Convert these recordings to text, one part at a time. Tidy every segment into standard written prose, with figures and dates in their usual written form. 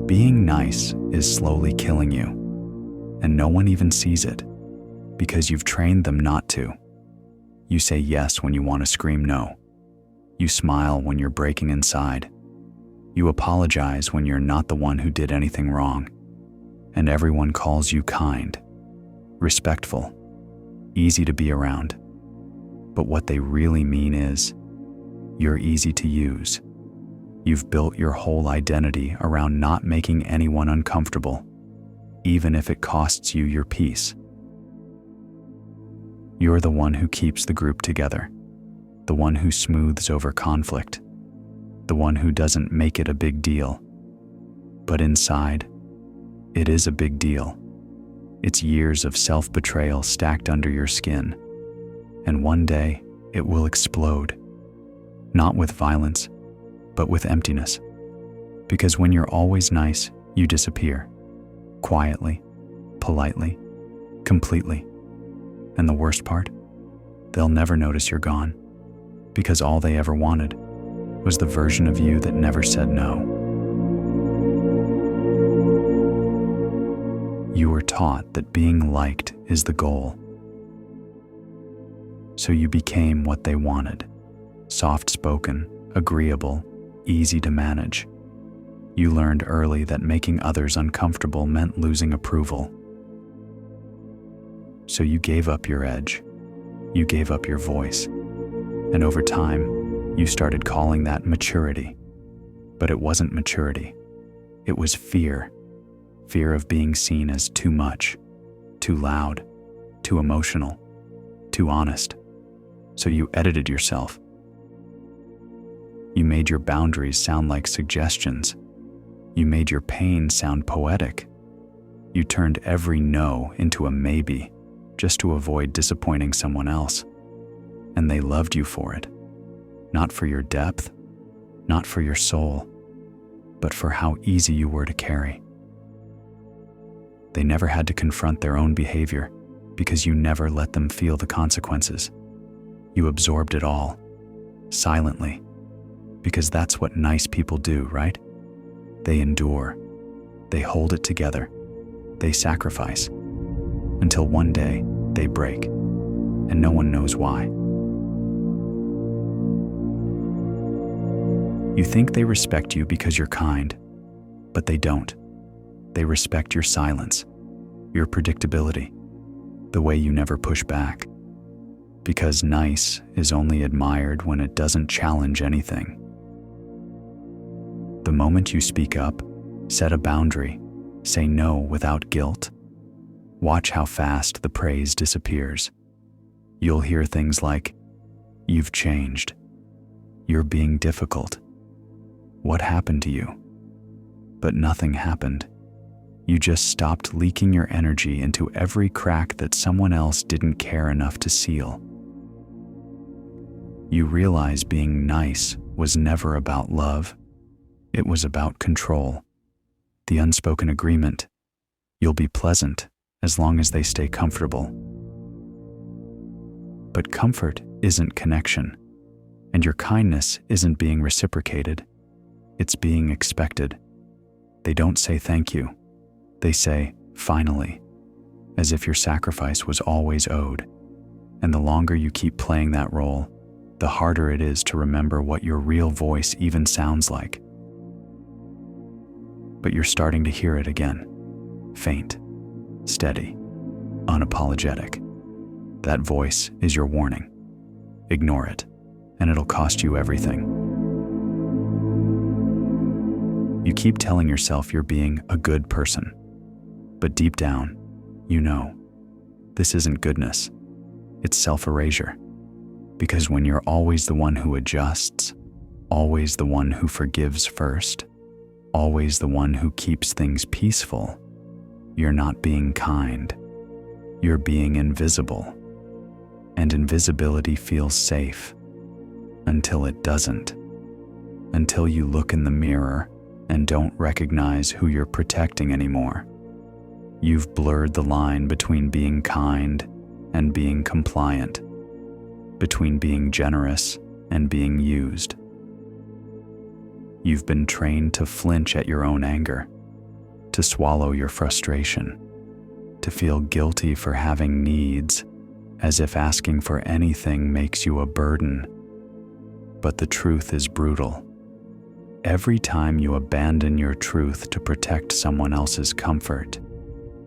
Being nice is slowly killing you, and no one even sees it because you've trained them not to. You say yes when you want to scream no. You smile when you're breaking inside. You apologize when you're not the one who did anything wrong. And everyone calls you kind, respectful, easy to be around. But what they really mean is, you're easy to use. You've built your whole identity around not making anyone uncomfortable, even if it costs you your peace. You're the one who keeps the group together, the one who smooths over conflict, the one who doesn't make it a big deal. But inside, it is a big deal. It's years of self-betrayal stacked under your skin, and one day it will explode. Not with violence, but with emptiness. Because when you're always nice, you disappear. Quietly, politely, completely. And the worst part? They'll never notice you're gone, because all they ever wanted was the version of you that never said no. You were taught that being liked is the goal. So you became what they wanted. Soft-spoken, agreeable, easy to manage. You learned early that making others uncomfortable meant losing approval. So you gave up your edge. You gave up your voice. And over time, you started calling that maturity. But it wasn't maturity. It was fear. Fear of being seen as too much, too loud, too emotional, too honest. So you edited yourself. You made your boundaries sound like suggestions. You made your pain sound poetic. You turned every no into a maybe, just to avoid disappointing someone else. And they loved you for it. Not for your depth, not for your soul, but for how easy you were to carry. They never had to confront their own behavior because you never let them feel the consequences. You absorbed it all, silently, because that's what nice people do, right? They endure, they hold it together, they sacrifice, until one day they break, and no one knows why. You think they respect you because you're kind, but they don't. They respect your silence, your predictability, the way you never push back. Because nice is only admired when it doesn't challenge anything. The moment you speak up, set a boundary, say no without guilt, watch how fast the praise disappears. You'll hear things like, "You've changed. You're being difficult. What happened to you?" But nothing happened. You just stopped leaking your energy into every crack that someone else didn't care enough to seal. You realize being nice was never about love. It was about control. The unspoken agreement, you'll be pleasant as long as they stay comfortable. But comfort isn't connection, and your kindness isn't being reciprocated. It's being expected. They don't say thank you. They say, finally, as if your sacrifice was always owed. And the longer you keep playing that role, the harder it is to remember what your real voice even sounds like. But you're starting to hear it again. Faint, steady, unapologetic. That voice is your warning. Ignore it, and it'll cost you everything. You keep telling yourself you're being a good person, but deep down, you know, this isn't goodness. It's self-erasure. Because when you're always the one who adjusts, always the one who forgives first, always the one who keeps things peaceful, you're not being kind. You're being invisible. And invisibility feels safe until it doesn't. Until you look in the mirror and don't recognize who you're protecting anymore. You've blurred the line between being kind and being compliant, between being generous and being used. You've been trained to flinch at your own anger, to swallow your frustration, to feel guilty for having needs, as if asking for anything makes you a burden. But the truth is brutal. Every time you abandon your truth to protect someone else's comfort,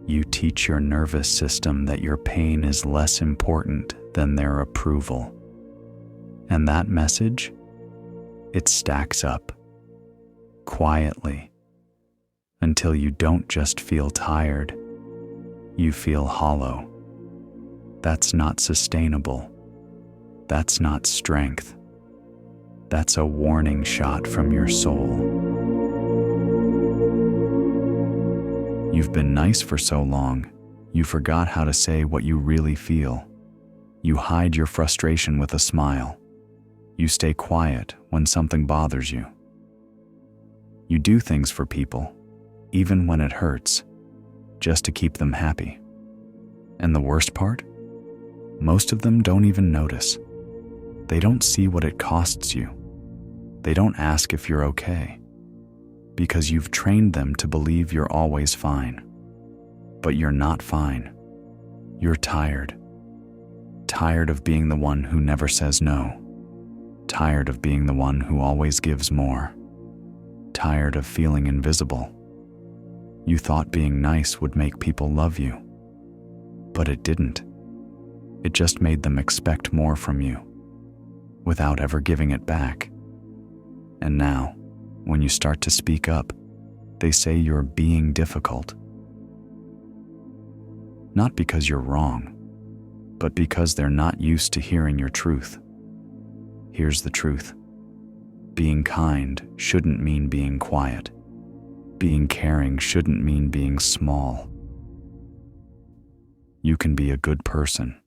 you teach your nervous system that your pain is less important than their approval. And that message, it stacks up, quietly, until you don't just feel tired, you feel hollow. That's not sustainable. That's not strength. That's a warning shot from your soul. You've been nice for so long, you forgot how to say what you really feel. You hide your frustration with a smile. You stay quiet when something bothers you. You do things for people, even when it hurts, just to keep them happy. And the worst part? Most of them don't even notice. They don't see what it costs you. They don't ask if you're okay, because you've trained them to believe you're always fine. But you're not fine. You're tired. Tired of being the one who never says no. Tired of being the one who always gives more. Tired of feeling invisible. You thought being nice would make people love you, but it didn't. It just made them expect more from you, without ever giving it back. And now, when you start to speak up, they say you're being difficult. Not because you're wrong, but because they're not used to hearing your truth. Here's the truth. Being kind shouldn't mean being quiet. Being caring shouldn't mean being small. You can be a good person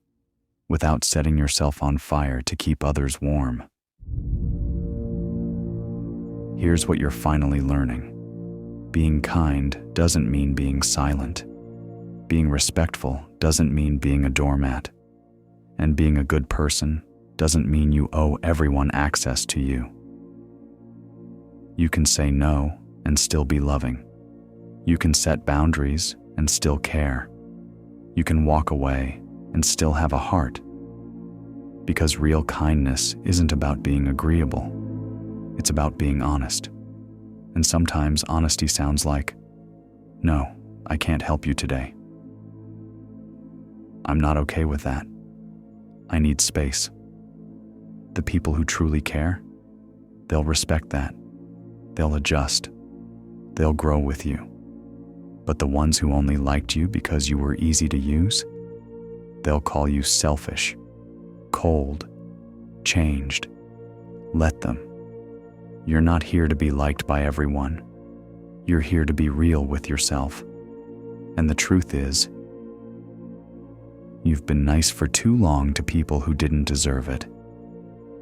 without setting yourself on fire to keep others warm. Here's what you're finally learning. Being kind doesn't mean being silent. Being respectful doesn't mean being a doormat. And being a good person doesn't mean you owe everyone access to you. You can say no and still be loving. You can set boundaries and still care. You can walk away and still have a heart. Because real kindness isn't about being agreeable. It's about being honest. And sometimes honesty sounds like, "No, I can't help you today. I'm not okay with that. I need space." The people who truly care, they'll respect that. They'll adjust. They'll grow with you. But the ones who only liked you because you were easy to use, they'll call you selfish, cold, changed. Let them. You're not here to be liked by everyone. You're here to be real with yourself. And the truth is, you've been nice for too long to people who didn't deserve it.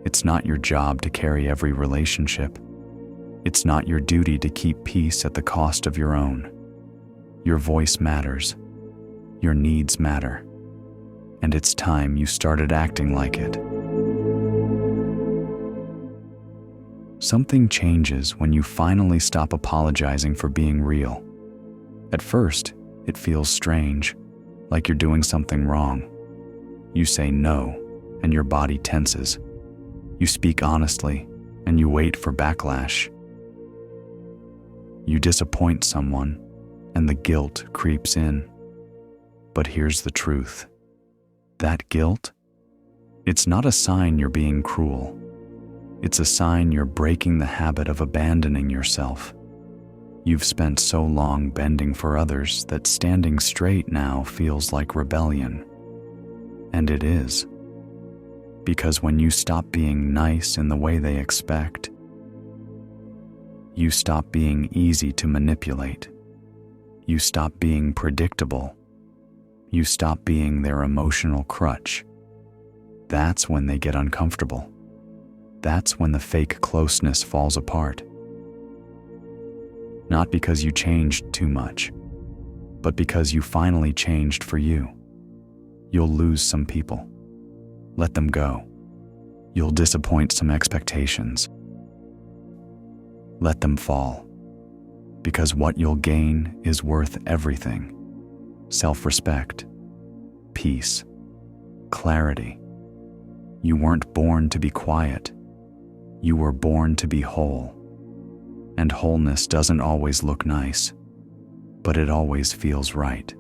It's not your job to carry every relationship. It's not your duty to keep peace at the cost of your own. Your voice matters. Your needs matter. And it's time you started acting like it. Something changes when you finally stop apologizing for being real. At first, it feels strange, like you're doing something wrong. You say no, and your body tenses. You speak honestly, and you wait for backlash. You disappoint someone, and the guilt creeps in. But here's the truth. That guilt, it's not a sign you're being cruel. It's a sign you're breaking the habit of abandoning yourself. You've spent so long bending for others that standing straight now feels like rebellion. And it is. Because when you stop being nice in the way they expect, you stop being easy to manipulate. You stop being predictable. You stop being their emotional crutch. That's when they get uncomfortable. That's when the fake closeness falls apart. Not because you changed too much, but because you finally changed for you. You'll lose some people. Let them go. You'll disappoint some expectations. Let them fall. Because what you'll gain is worth everything: self-respect, peace, clarity. You weren't born to be quiet. You were born to be whole. And wholeness doesn't always look nice, but it always feels right.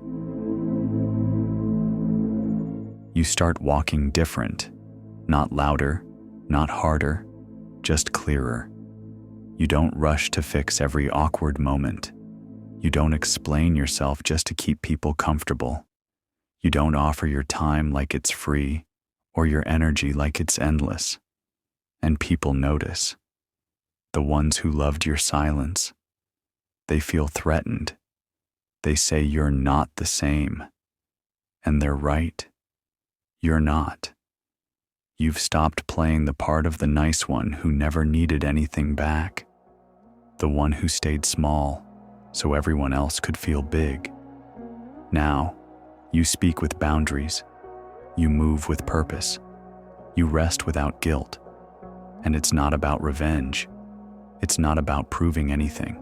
You start walking different, not louder, not harder, just clearer. You don't rush to fix every awkward moment. You don't explain yourself just to keep people comfortable. You don't offer your time like it's free or your energy like it's endless. And people notice. The ones who loved your silence. They feel threatened. They say you're not the same. And they're right. You're not. You've stopped playing the part of the nice one who never needed anything back. The one who stayed small so everyone else could feel big. Now, you speak with boundaries. You move with purpose. You rest without guilt. And it's not about revenge. It's not about proving anything.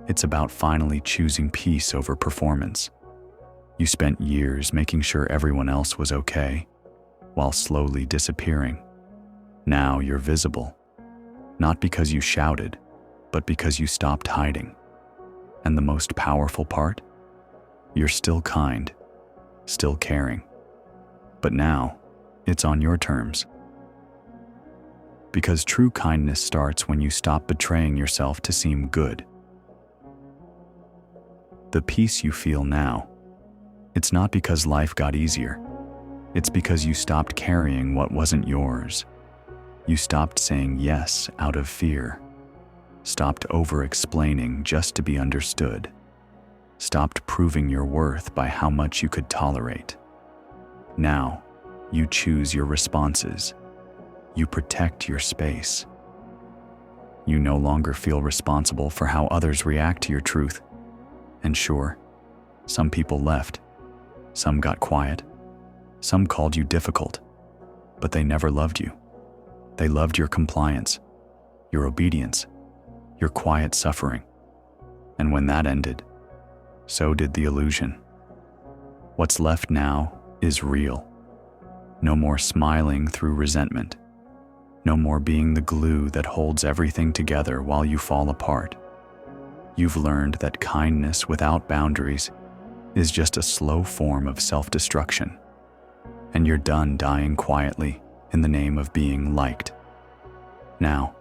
It's about finally choosing peace over performance. You spent years making sure everyone else was okay, while slowly disappearing. Now you're visible, not because you shouted, but because you stopped hiding. And the most powerful part? You're still kind, still caring. But now, it's on your terms. Because true kindness starts when you stop betraying yourself to seem good. The peace you feel now, it's not because life got easier. It's because you stopped carrying what wasn't yours. You stopped saying yes out of fear. Stopped over-explaining just to be understood. Stopped proving your worth by how much you could tolerate. Now, you choose your responses. You protect your space. You no longer feel responsible for how others react to your truth. And sure, some people left. Some got quiet. Some called you difficult. But they never loved you. They loved your compliance, your obedience, your quiet suffering. And when that ended, so did the illusion. What's left now is real. No more smiling through resentment. No more being the glue that holds everything together while you fall apart. You've learned that kindness without boundaries is just a slow form of self-destruction. And you're done dying quietly in the name of being liked. Now,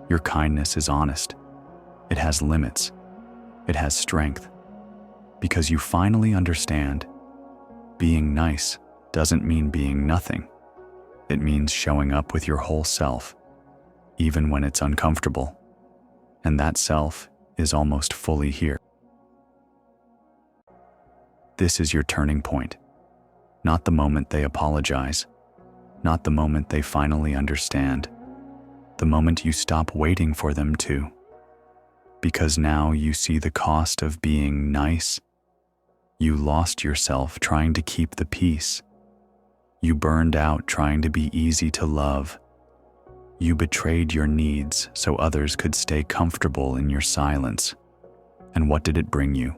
your kindness is honest. It has limits. It has strength. Because you finally understand, being nice doesn't mean being nothing. It means showing up with your whole self, even when it's uncomfortable. And that self is almost fully here. This is your turning point. Not the moment they apologize. Not the moment they finally understand. The moment you stop waiting for them to. Because now you see the cost of being nice. You lost yourself trying to keep the peace. You burned out trying to be easy to love. You betrayed your needs so others could stay comfortable in your silence. And what did it bring you?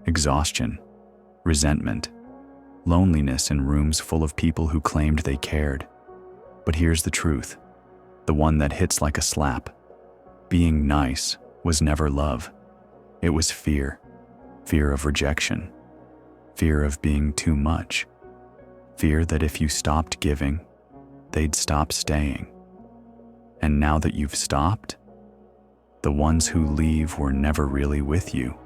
Exhaustion, resentment, loneliness in rooms full of people who claimed they cared. But here's the truth, the one that hits like a slap. Being nice was never love. It was fear. Fear of rejection. Fear of being too much. Fear that if you stopped giving, they'd stop staying. And now that you've stopped, the ones who leave were never really with you.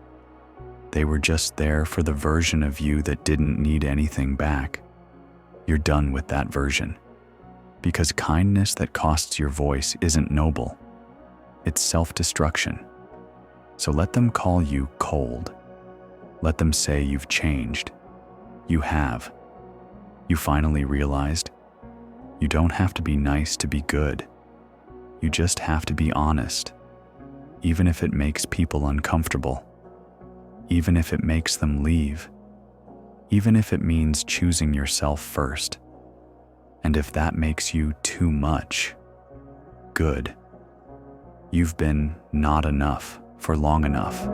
They were just there for the version of you that didn't need anything back. You're done with that version. Because kindness that costs your voice isn't noble. It's self-destruction. So let them call you cold. Let them say you've changed. You have. You finally realized you don't have to be nice to be good. You just have to be honest, even if it makes people uncomfortable, even if it makes them leave, even if it means choosing yourself first. And if that makes you too much, good. You've been not enough for long enough,